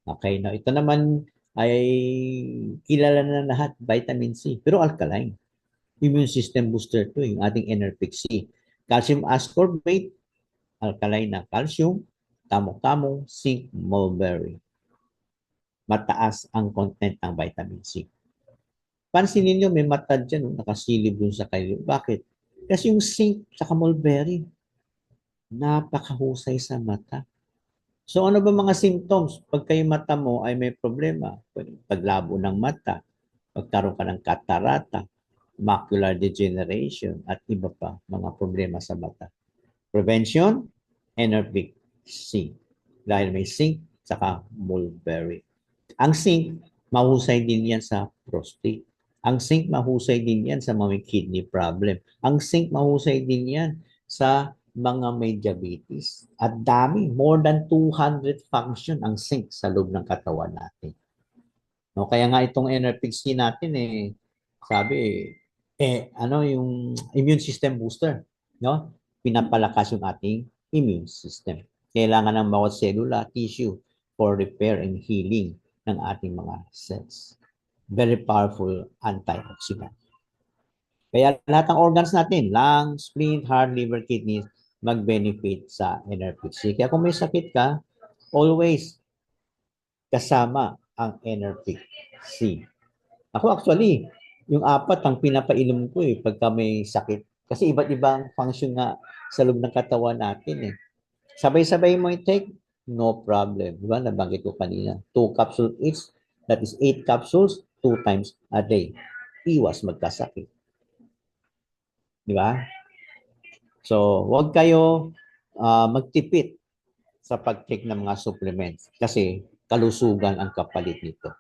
Okay, now ito naman ay kilala na lahat, vitamin C, pero alkaline. Immune system booster to, yung ating NRPC. Calcium ascorbate, alkaline na calcium, tamok-tamong, zinc, mulberry. Mataas ang content ng vitamin C. Pansinin nyo, may mata dyan, no? Nakasilip dun sa kayo. Bakit? Kasi yung zinc sa mulberry, napakahusay sa mata. So ano ba mga symptoms? Pag kayo mata mo ay may problema, paglabo ng mata, pagkaroon ka ng katarata, macular degeneration, at iba pa mga problema sa mata. Prevention, Enervic C. Dahil may zinc, saka mulberry. Ang zinc, mahusay din yan sa prostate. Ang zinc, mahusay din yan sa mga kidney problem. Ang zinc, mahusay din yan sa mga may diabetes. At dami, more than 200 function ang zinc sa loob ng katawan natin. No, kaya nga itong NRPC natin sabi ano yung immune system booster, no? Pinapalakas yung ating immune system. Kailangan ng bawat selula, tissue for repair and healing ng ating mga cells. Very powerful antioxidant. Kaya lahat ng organs natin, lungs, spleen, heart, liver, kidneys, mag-benefit sa NRPC. Kaya kung may sakit ka, always kasama ang NRPC. Ako actually, yung apat ang pinapainom ko pagka may sakit. Kasi iba't ibang function nga sa loob ng katawan natin Sabay-sabay mo i-take, no problem. Di ba? Nabanggit ko kanina. 2 capsules each, that is 8 capsules, 2 times a day. Iwas magkasakit. Di ba? So, huwag kayo magtipid sa pag-take ng mga supplements kasi kalusugan ang kapalit nito.